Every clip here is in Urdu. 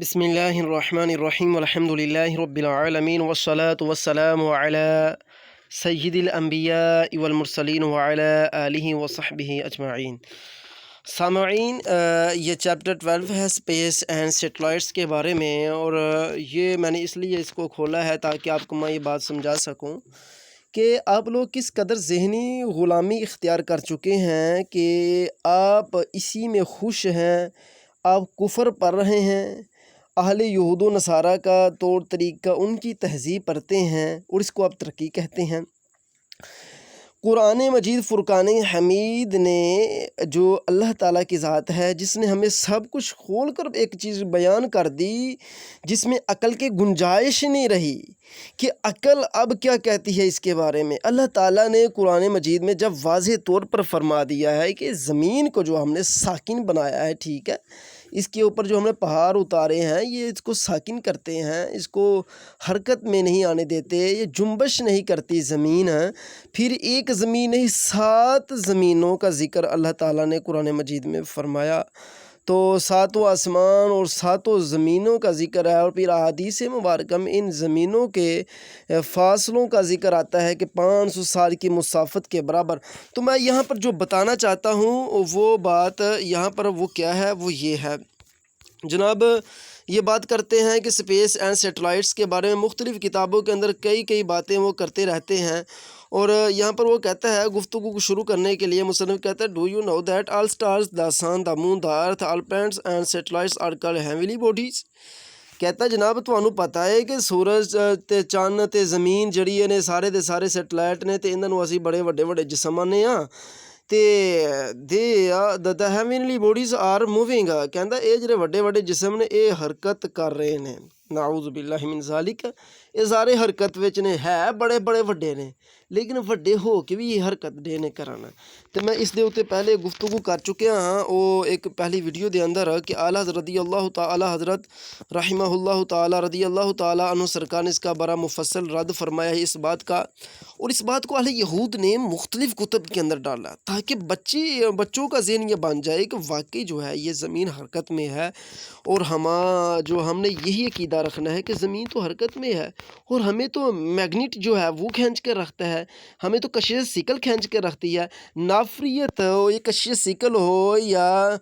بسم اللہ الرحمن الرحیم والحمد للہ رب العالمین والصلاة والسلام علی سید الانبیاء والمرسلین وعلی آلہ وصحبہ اجمعین۔ سامعین، یہ چیپٹر 12 ہے اسپیس اینڈ سیٹلائٹس کے بارے میں، اور یہ میں نے اس لیے اس کو کھولا ہے تاکہ آپ کو میں یہ بات سمجھا سکوں کہ آپ لوگ کس قدر ذہنی غلامی اختیار کر چکے ہیں کہ آپ اسی میں خوش ہیں، آپ کفر پڑھ رہے ہیں، اہل یہود و نصارہ کا طور طریقہ، ان کی تہذیب پڑھتے ہیں اور اس کو آپ ترقی کہتے ہیں۔ قرآن مجید فرقان حمید نے جو اللہ تعالیٰ کی ذات ہے، جس نے ہمیں سب کچھ کھول کر ایک چیز بیان کر دی جس میں عقل کی گنجائش نہیں رہی کہ عقل اب کیا کہتی ہے اس کے بارے میں۔ اللہ تعالیٰ نے قرآن مجید میں جب واضح طور پر فرما دیا ہے کہ زمین کو جو ہم نے ساکن بنایا ہے، ٹھیک ہے، اس کے اوپر جو ہم نے پہاڑ اتارے ہیں، یہ اس کو ساکن کرتے ہیں، اس کو حرکت میں نہیں آنے دیتے، یہ جنبش نہیں کرتی زمین ہے۔ پھر ایک زمین نہیں، 7 زمینوں کا ذکر اللہ تعالیٰ نے قرآن مجید میں فرمایا، تو 7 آسمان اور 7 زمینوں کا ذکر ہے، اور پھر احادیث مبارکہ میں ان زمینوں کے فاصلوں کا ذکر آتا ہے کہ 500 سال کی مسافت کے برابر۔ تو میں یہاں پر جو بتانا چاہتا ہوں وہ بات یہاں پر وہ کیا ہے، وہ یہ ہے جناب، یہ بات کرتے ہیں کہ اسپیس اینڈ سیٹلائٹس کے بارے میں مختلف کتابوں کے اندر کئی باتیں وہ کرتے رہتے ہیں، اور یہاں پر وہ کہتا ہے گفتگو کو شروع کرنے کے لیے مصنف کہتا ہے do you know that all stars, the sun, the moon, the earth, all planets and satellites are called heavenly bodies. کہتا ہے جناب تمہیں پتہ ہے کہ سورج تے چند تے زمین جڑی نے سارے دے سارے سیٹلائٹ نے تے انہاں نوں اسی بڑے وڈے جسم آنے ہاں تے دا ہیوینلی باڈیز آر موونگ۔ کہندا اے جڑے وڈے جسم نے اے حرکت کر رہے نے، نعوذ باللہ من ذالک، اے سارے حرکت وچ نے، ہے بڑے وڈے نے لیکن وڈے ہو کے بھی یہ حرکت دے نے کرنا۔ تو میں اس دے اوتے پہلے گفتگو کر چکیا ہاں، وہ ایک پہلی ویڈیو دے اندر کہ اعلیٰ حضرت رضی اللہ تعالی حضرت رحمہ اللہ تعالی رضی اللہ تعالی عنہ سرکار نے اس کا بڑا مفصل رد فرمایا ہے اس بات کا، اور اس بات کو اہل یہود نے مختلف کتب کے اندر ڈالا تاکہ بچوں کا ذہن یہ بن جائے کہ واقعی جو ہے یہ زمین حرکت میں ہے، اور ہم نے یہی عقیدہ رکھنا ہے کہ زمین تو حرکت میں ہے، اور ہمیں تو میگنیٹ جو ہے وہ کھینچ کے رکھتا ہے، ہمیں تو کشش ثقل کھینچ کے رکھتی ہے۔ نافریت ہو یا کشش ثقل ہو یا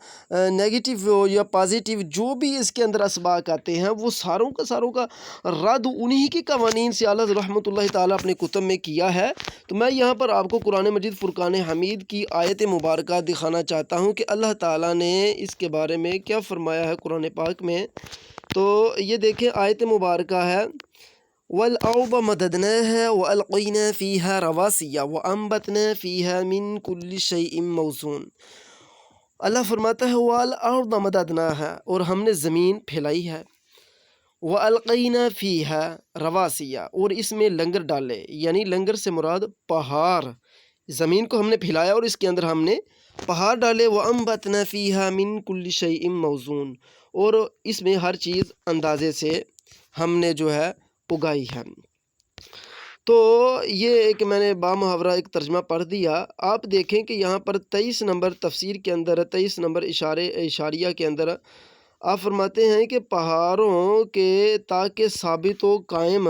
نیگیٹو ہو یا پازیٹیو، جو بھی اس کے اندر اسباق آتے ہیں وہ ساروں کا رد انہی کے قوانین سے اعلیٰ رحمۃ اللہ تعالیٰ اپنے کتب میں کیا ہے۔ تو میں یہاں پر آپ کو قرآن مجید فرقان حمید کی آیت مبارکہ دکھانا چاہتا ہوں کہ اللہ تعالیٰ نے اس کے بارے میں کیا فرمایا ہے قرآن پاک میں۔ تو یہ دیکھیں، آیت مبارکہ ہے وَالْأَرْضَ مَدَدْنَاهَا وَأَلْقَيْنَا فِيهَا رَوَاسِيَ وَأَنبَتْنَا فِيهَا مِن كُلِّ شَيْءٍ مَوْزُونٍ۔ اللہ فرماتا ہے وَالْأَرْضَ مَدَدْنَاهَا، اور ہم نے زمین پھیلائی ہے، وَأَلْقَيْنَا فِيهَا رَوَاسِيَ، اور اس میں لنگر ڈالے، یعنی لنگر سے مراد پہاڑ، زمین کو ہم نے پھیلایا اور اس کے اندر ہم نے پہاڑ ڈالے، وَأَنبَتْنَا فِيهَا مِن كُلِّ شَيْءٍ مَوْزُونٍ، اور اس میں ہر چیز اندازے سے ہم نے جو ہے اگائی ہے۔ تو یہ ایک میں نے بامحاورہ ایک ترجمہ پڑھ دیا۔ آپ دیکھیں کہ یہاں پر 23 نمبر تفسیر کے اندر، 23 نمبر اشاریہ کے اندر آپ فرماتے ہیں کہ پہاڑوں کے تاکہ ثابت و قائم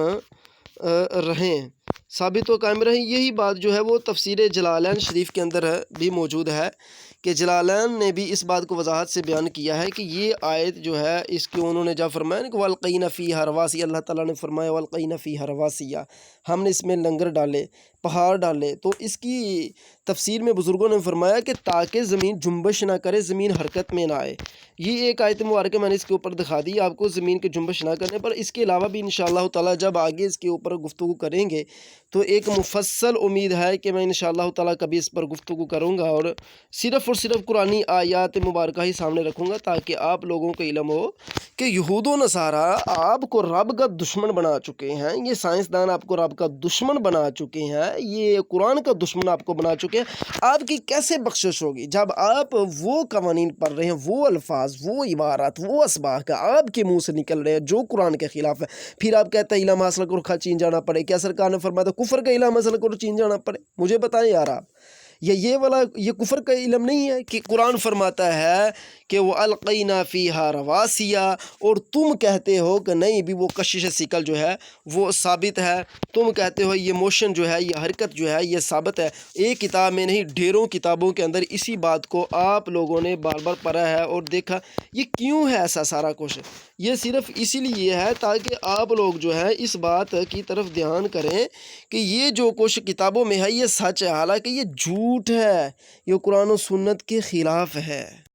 رہیں، یہی بات جو ہے وہ تفسیر جلالین شریف کے اندر بھی موجود ہے کہ جلالین نے بھی اس بات کو وضاحت سے بیان کیا ہے کہ یہ آیت جو ہے اس کی انہوں نے جب فرمایا کہ وَالْقَيْنَ فِيهَا رَوَاسِيَ، اللہ تعالیٰ نے فرمایا وَالْقَيْنَ فِيهَا رَوَاسِيَ، ہم نے اس میں لنگر ڈالے، پہاڑ ڈالے، تو اس کی تفسیر میں بزرگوں نے فرمایا کہ تاکہ زمین جنبش نہ کرے، زمین حرکت میں نہ آئے۔ یہ ایک آیت مبارکہ میں نے اس کے اوپر دکھا دی آپ کو، زمین کے جنبش نہ کرنے پر۔ اس کے علاوہ بھی انشاءاللہ تعالیٰ جب آگے اس کے اوپر گفتگو کریں گے تو ایک مفصل امید ہے کہ میں انشاءاللہ تعالیٰ کبھی اس پر گفتگو کروں گا، اور صرف قرآنی آیات مبارکہ ہی سامنے رکھوں گا تاکہ آپ لوگوں کو علم ہو کہ یہود و نصارہ آپ کو رب کا دشمن بنا چکے ہیں، یہ سائنسدان آپ کو رب کا دشمن بنا چکے ہیں، یہ قرآن کا دشمن آپ کو بنا چکے ہیں۔ آپ کی کیسے بخشش ہوگی جب آپ وہ قوانین پڑھ رہے ہیں، وہ الفاظ، وہ عبارات، وہ اسباق آپ کے منہ سے نکل رہے ہیں جو قرآن کے خلاف ہے، پھر آپ کہتے ہیں علم حاصل کرو چین جانا پڑے؟ کیا سرکار نے فرمایا تھا کفر کا علم حاصل کرو چین جانا پڑے؟ مجھے بتائیں یار آپ، یہ والا یہ کفر کا علم نہیں ہے کہ قرآن فرماتا ہے کہ وہ القینا فیہا رواسیا، اور تم کہتے ہو کہ نہیں بھی وہ کشش ثقل جو ہے وہ ثابت ہے، تم کہتے ہو یہ موشن جو ہے یہ حرکت جو ہے یہ ثابت ہے۔ ایک کتاب میں نہیں ڈھیروں کتابوں کے اندر اسی بات کو آپ لوگوں نے بار بار پڑھا ہے اور دیکھا۔ یہ کیوں ہے ایسا سارا کچھ؟ یہ صرف اسی لیے ہے تاکہ آپ لوگ جو ہے اس بات کی طرف دھیان کریں کہ یہ جو کچھ کتابوں میں ہے یہ سچ ہے، حالانکہ یہ جھوٹ ہے، یہ قرآن و سنت کے خلاف ہے۔